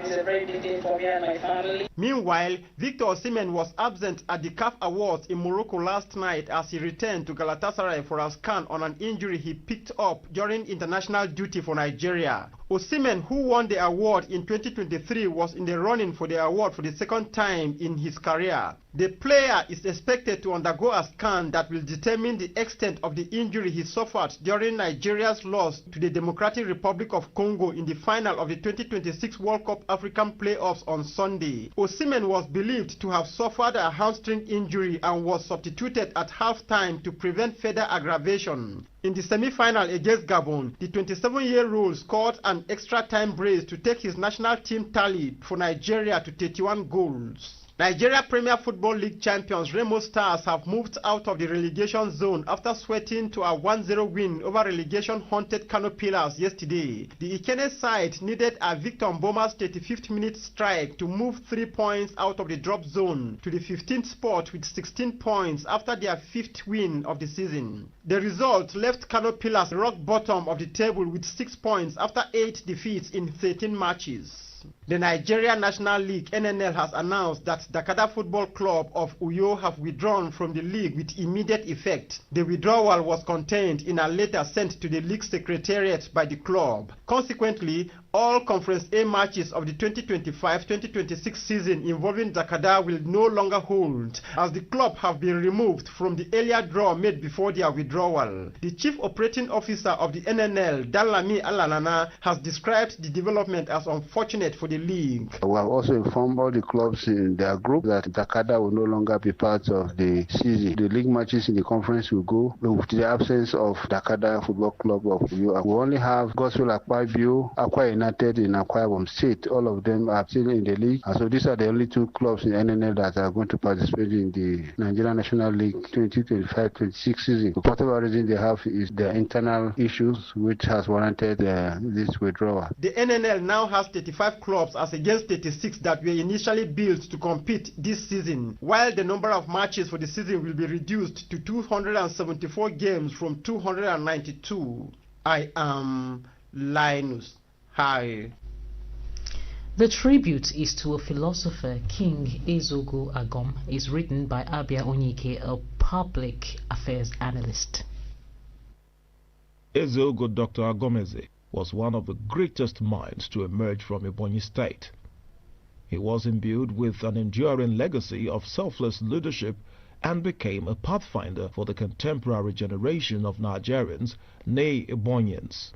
It's a very big thing for me and my family. Meanwhile, Victor Osimhen was absent at the CAF Awards in Morocco last night as he returned to Galatasaray for a scan on an injury he picked up during international duty for Nigeria. Osimhen, who won the award in 2023, was in the running for the award for the second time in his career. The player is expected to undergo a scan that will determine the extent of the injury he suffered during Nigeria's loss to the Democratic Republic of Congo in the final of the 2026 World Cup African Playoffs on Sunday. Osimhen was believed to have suffered a hamstring injury and was substituted at halftime to prevent further aggravation. In the semi-final against Gabon, the 27-year-old scored an extra-time brace to take his national team tally for Nigeria to 31 goals. Nigeria Premier Football League champions Remo Stars have moved out of the relegation zone after sweating to a 1-0 win over relegation-haunted Kano Pillars yesterday. The Ikene side needed a Victor Mboma's 35th minute strike to move 3 points out of the drop zone to the 15th spot with 16 points after their 5th win of the season. The result left Kano Pillars rock bottom of the table with 6 points after 8 defeats in 13 matches. The Nigeria National League (NNL) has announced that Dakada Football Club of Uyo have withdrawn from the league with immediate effect. The withdrawal was contained in a letter sent to the league secretariat by the club. Consequently, all Conference A matches of the 2025-2026 season involving Dakada will no longer hold, as the club have been removed from the earlier draw made before their withdrawal. The Chief Operating Officer of the NNL, Dalami Alanana, has described the development as unfortunate for the league. We have also informed all the clubs in their group that Dakada will no longer be part of the season. The league matches in the conference will go with the absence of Dakada Football Club of Uyo. We only have Gospel Akwa Bio, Akwa United in Akwa Ibom State. All of them are still in the league. And so these are the only 2 clubs in NNL that are going to participate in the Nigeria National League 2025-26 season. For whatever reason they have is their internal issues which has warranted this withdrawal. The NNL now has 35 clubs as against 36 that were initially built to compete this season, while the number of matches for the season will be reduced to 274 games from 292. I am Linus. Hi. The tribute is to a philosopher, King Ezeogo Agom, is written by Abia Onyike, a public affairs analyst. Ezeogo Dr. Agomeze was one of the greatest minds to emerge from Ebonyi State. He was imbued with an enduring legacy of selfless leadership and became a pathfinder for the contemporary generation of Nigerians, nay Ebonians.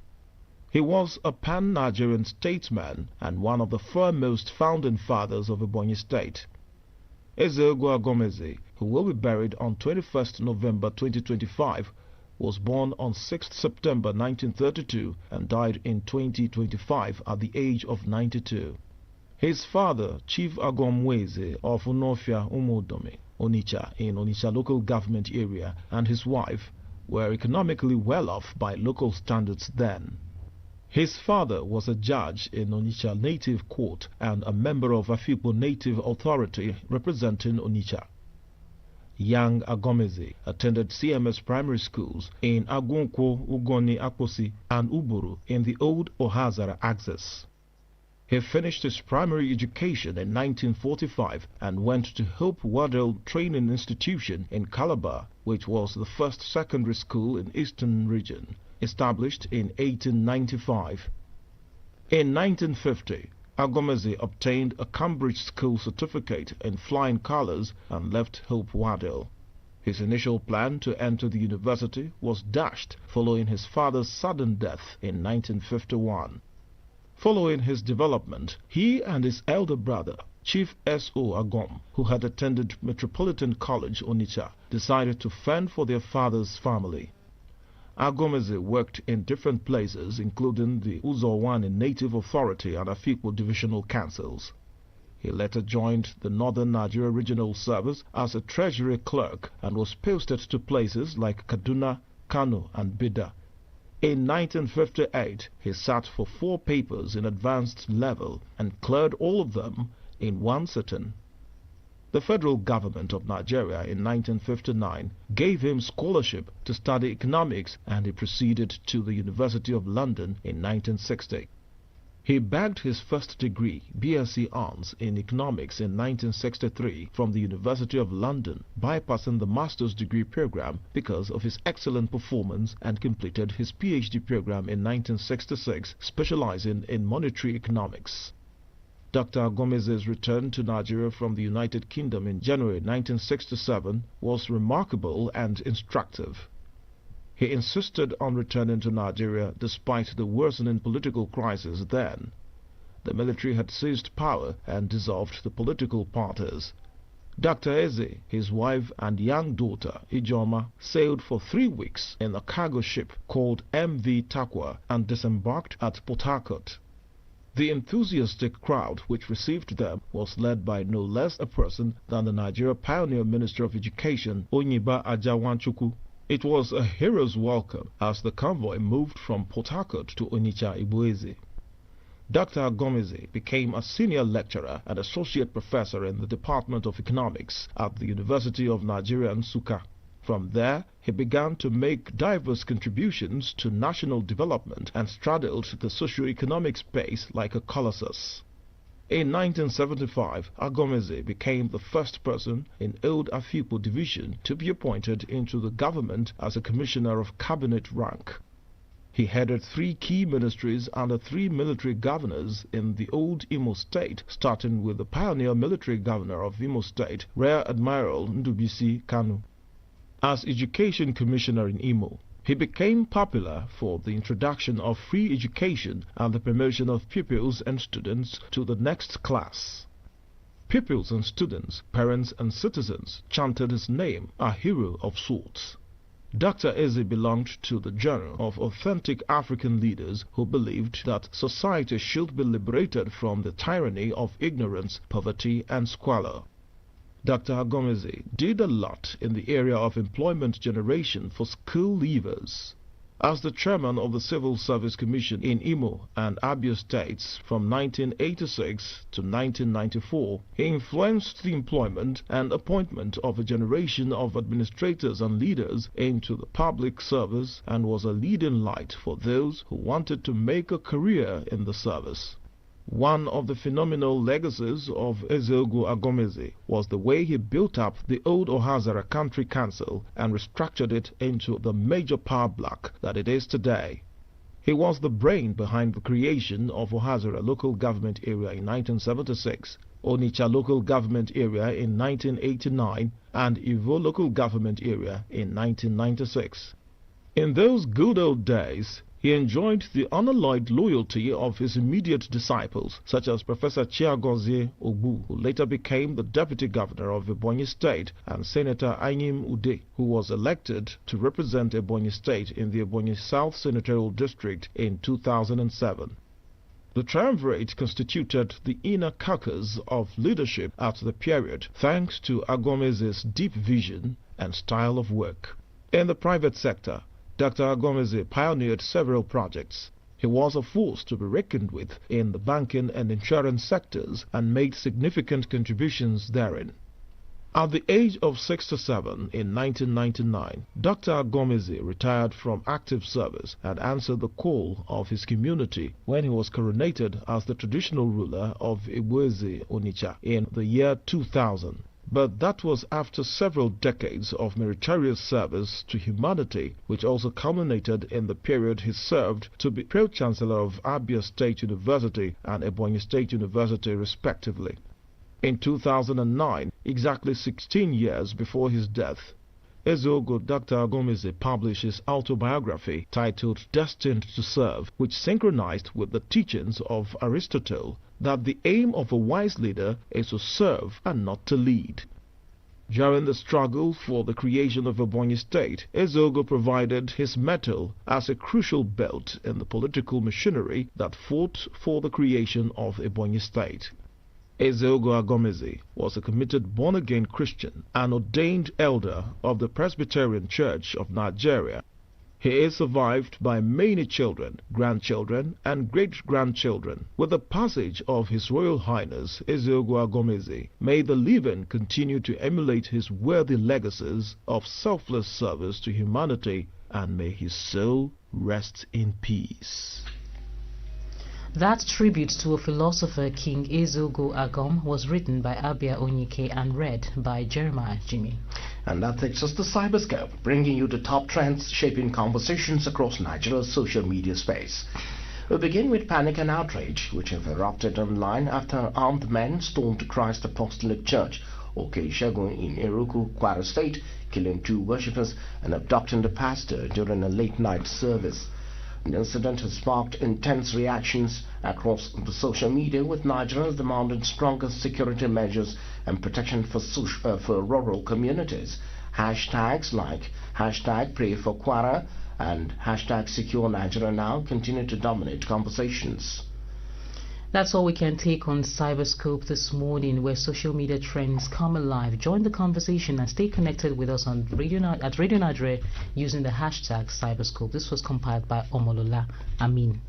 He was a pan-Nigerian statesman and one of the foremost founding fathers of Ebonyi State. Ezeogo Agomeze, who will be buried on 21st November 2025, was born on 6th September 1932 and died in 2025 at the age of 92. His father, Chief Agomweze of Unofia Umodome, Onitsha, in Onitsha local government area, and his wife were economically well off by local standards then. His father was a judge in Onitsha Native Court and a member of Afikpo Native Authority representing Onitsha. Young Agomeze attended CMS primary schools in Agunkwo, Ugoni Akposi and Uburu in the old Ohazara axis. He finished his primary education in 1945 and went to Hope Waddell Training Institution in Calabar, which was the first secondary school in Eastern Region, established in 1895. In 1950, Agomeze obtained a Cambridge School certificate in flying colors and left Hope Waddell. His initial plan to enter the university was dashed following his father's sudden death in 1951. Following his development, he and his elder brother, Chief S.O. Agom, who had attended Metropolitan College, Onitsha, decided to fend for their father's family. Agomeze worked in different places, including the Uzorwani Native Authority and Afikpo Divisional Councils. He later joined the Northern Nigeria Regional Service as a treasury clerk and was posted to places like Kaduna, Kano and Bida. In 1958, he sat for 4 papers in advanced level and cleared all of them in one sitting. The federal government of Nigeria in 1959 gave him scholarship to study economics, and he proceeded to the University of London in 1960. He bagged his first degree, BSc Hons, in economics in 1963 from the University of London, bypassing the master's degree program because of his excellent performance, and completed his PhD program in 1966, specializing in monetary economics. Dr. Agomeze's return to Nigeria from the United Kingdom in January 1967 was remarkable and instructive. He insisted on returning to Nigeria despite the worsening political crisis then. The military had seized power and dissolved the political parties. Dr. Eze, his wife and young daughter, Ijoma, sailed for 3 weeks in a cargo ship called MV Takwa and disembarked at Port Harcourt. The enthusiastic crowd which received them was led by no less a person than the Nigeria Pioneer Minister of Education, Onyiba Ajawanchukwu. It was a hero's welcome as the convoy moved from Port Harcourt to Onitsha Igboeze. Dr. Agomeze became a senior lecturer and associate professor in the Department of Economics at the University of Nigeria, Nsukka. From there, he began to make diverse contributions to national development and straddled the socio-economic space like a colossus. In 1975, Agomeze became the first person in Old Afikpo Division to be appointed into the government as a commissioner of cabinet rank. He headed 3 key ministries under 3 military governors in the old Imo State, starting with the pioneer military governor of Imo State, Rear Admiral Ndubisi Kanu. As Education Commissioner in Imo, he became popular for the introduction of free education and the promotion of pupils and students to the next class. Pupils and students, parents and citizens chanted his name, a hero of sorts. Dr. Eze belonged to the genre of authentic African leaders who believed that society should be liberated from the tyranny of ignorance, poverty and squalor. Dr. Agomeze did a lot in the area of employment generation for school leavers. As the chairman of the Civil Service Commission in Imo and Abia states from 1986 to 1994, he influenced the employment and appointment of a generation of administrators and leaders into the public service, and was a leading light for those who wanted to make a career in the service. One of the phenomenal legacies of Ezeogu Agomeze was the way he built up the old Ohazara Country Council and restructured it into the major power block that it is today. He was the brain behind the creation of Ohazara Local Government Area in 1976, Onitsha Local Government Area in 1989, and Ivo Local Government Area in 1996. In those good old days, he enjoyed the unalloyed loyalty of his immediate disciples, such as Professor Chiagozie Ogbu, who later became the Deputy Governor of Ebonyi State, and Senator Anyim Ude, who was elected to represent Ebonyi State in the Ebonyi South Senatorial District in 2007. The triumvirate constituted the inner caucus of leadership at the period, thanks to Agomeze's deep vision and style of work. In the private sector, Dr. Agomeze pioneered several projects. He was a force to be reckoned with in the banking and insurance sectors and made significant contributions therein. At the age of 67 in 1999, Dr. Agomeze retired from active service and answered the call of his community when he was coronated as the traditional ruler of Igboeze Onitsha in the year 2000. But that was after several decades of meritorious service to humanity, which also culminated in the period he served to be Pro-Chancellor of Abia State University and Ebonyi State University respectively. In 2009, exactly 16 years before his death, Ezeogu Dr. Agomeze published his autobiography titled Destined to Serve, which synchronized with the teachings of Aristotle that the aim of a wise leader is to serve and not to lead. During the struggle for the creation of Ebonyi State, Ezeogu provided his mettle as a crucial belt in the political machinery that fought for the creation of Ebonyi State. Ezeogu Agomeze was a committed born-again Christian and ordained elder of the Presbyterian Church of Nigeria. He is survived by many children, grandchildren and great-grandchildren. With the passage of His Royal Highness Ezeogo Agomeze, may the living continue to emulate his worthy legacies of selfless service to humanity, and may his soul rest in peace. That tribute to a philosopher, King Ezeogo Agom, was written by Abia Onyike and read by Jeremiah Jimmy. And that takes us to Cyberscope, bringing you the top trends shaping conversations across Nigeria's social media space. We begin with panic and outrage, which have erupted online after armed men stormed Christ Apostolic Church, Oke-Ishegun, in Eruku, Kwara State, killing 2 worshippers and abducting the pastor during a late-night service. The incident has sparked intense reactions across the social media, with Nigerians demanding stronger security measures and protection for rural communities. Hashtags like #PrayForQuara and #SecureNigeria continue to dominate conversations. That's all we can take on Cyberscope this morning, where social media trends come alive. Join the conversation and stay connected with us on Radio Nigeria using the hashtag Cyberscope. This was compiled by Omolola Amin.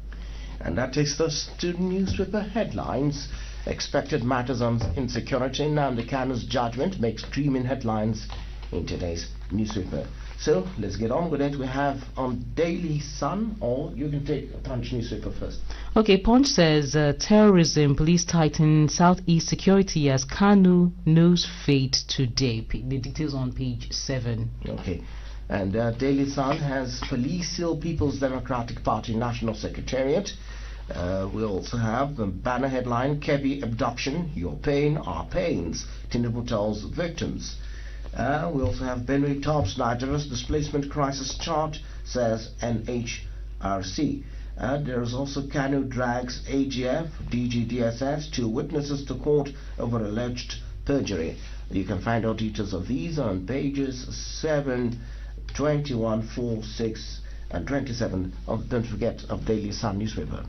And that takes us to newspaper headlines. Expected matters on insecurity. Nnamdi Kanu's judgment makes streaming headlines in today's newspaper. So let's get on with it. We have on Daily Sun, or you can take a Punch newspaper first. Okay, Punch says terrorism, police tighten Southeast security as Kanu knows fate today. The details on page 7. Okay, and Daily Sun has police seal People's Democratic Party National Secretariat. We also have the banner headline, Kebbi abduction, your pain, our pains, Tinubu tells victims. We also have Benue tops Nigeria's displacement crisis chart, says NHRC. There is also Kanu drags AGF, DGDSS, 2 witnesses to court over alleged perjury. You can find out details of these on pages 7, 21, 4, 6 and 27 of, don't forget, of Daily Sun newspaper.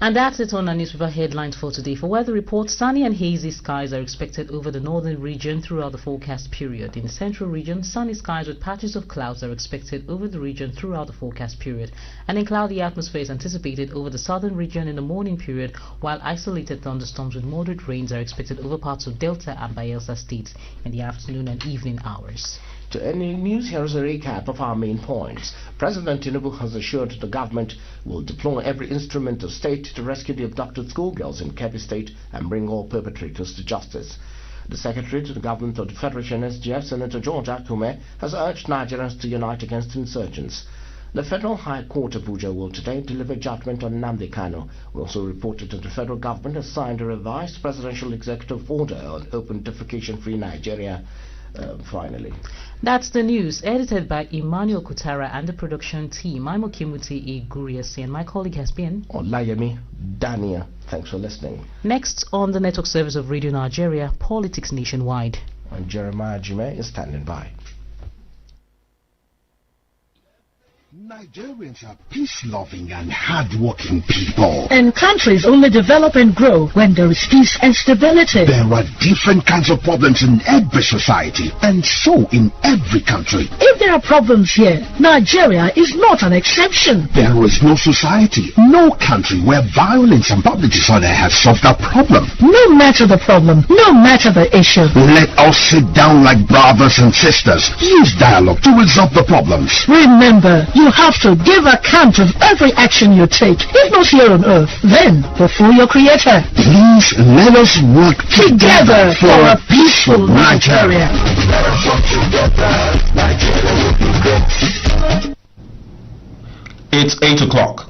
And that's it on our newspaper headlines for today. For weather reports, sunny and hazy skies are expected over the northern region throughout the forecast period. In the central region, sunny skies with patches of clouds are expected over the region throughout the forecast period. And in cloudy atmosphere is anticipated over the southern region in the morning period, while isolated thunderstorms with moderate rains are expected over parts of Delta and Bayelsa states in the afternoon and evening hours. To any news, here is a recap of our main points. President Tinubu has assured the government will deploy every instrument of state to rescue the abducted schoolgirls in Kebbi State and bring all perpetrators to justice. The Secretary to the Government of the Federation, SGF, Senator George Akume, has urged Nigerians to unite against insurgents. The Federal High Court of Abuja will today deliver judgment on Nnamdi Kanu. We also reported that the federal government has signed a revised presidential executive order on open defecation-free Nigeria. Finally. That's the news, edited by Emmanuel Kutara and the production team. I'm Okimuti Iguriasi, and my colleague has been Olayemi Dania. Thanks for listening. Next on the network service of Radio Nigeria, Politics Nationwide. And Jeremiah Jime is standing by. Nigerians are peace-loving and hard-working people. And countries only develop and grow when there is peace and stability. There are different kinds of problems in every society, and so in every country. If there are problems here, Nigeria is not an exception. There is no society, no country where violence and public disorder have solved that problem. No matter the problem, no matter the issue. Let us sit down like brothers and sisters. Use dialogue to resolve the problems. Remember, you have to give account of every action you take, if not here on earth, then before your Creator. Please let us work together for a peaceful Nigeria. Let us work together. Nigeria will be great. It's 8 o'clock.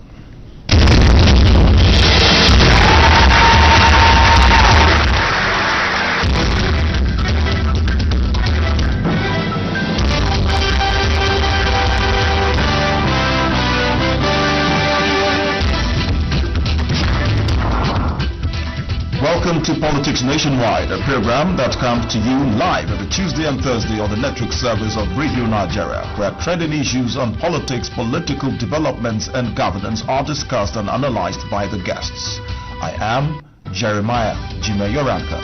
Welcome to Politics Nationwide, a program that comes to you live every Tuesday and Thursday on the network service of Radio Nigeria, where trending issues on politics, political developments and governance are discussed and analyzed by the guests. I am Jeremiah Jime Yoranka.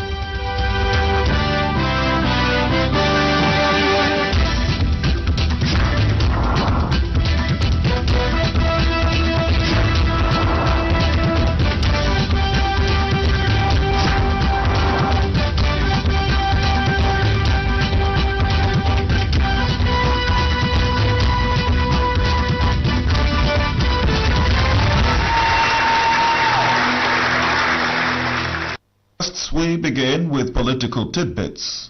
We begin with political tidbits.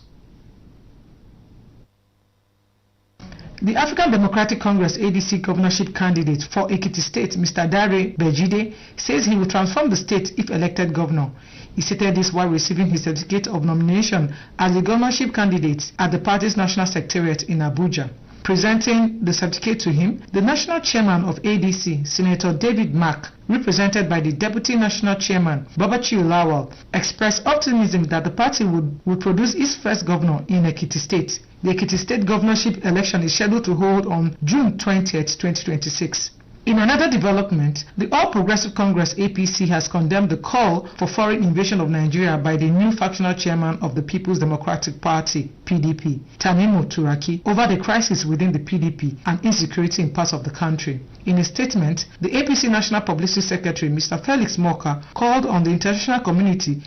The African Democratic Congress ADC governorship candidate for Ekiti State, Mr. Dare Bejide, says he will transform the state if elected governor. He stated this while receiving his certificate of nomination as the governorship candidate at the party's national secretariat in Abuja. Presenting the certificate to him, the national chairman of ADC, Senator David Mark, represented by the deputy national chairman, Babachi Lawal, expressed optimism that the party would produce its first governor in Ekiti State. The Ekiti State governorship election is scheduled to hold on June 20th, 2026. In another development, the All Progressive Congress APC has condemned the call for foreign invasion of Nigeria by the new factional chairman of the People's Democratic Party, PDP, Tanimu Turaki, over the crisis within the PDP and insecurity in parts of the country. In a statement, the APC National Publicity Secretary, Mr. Felix Moka, called on the international community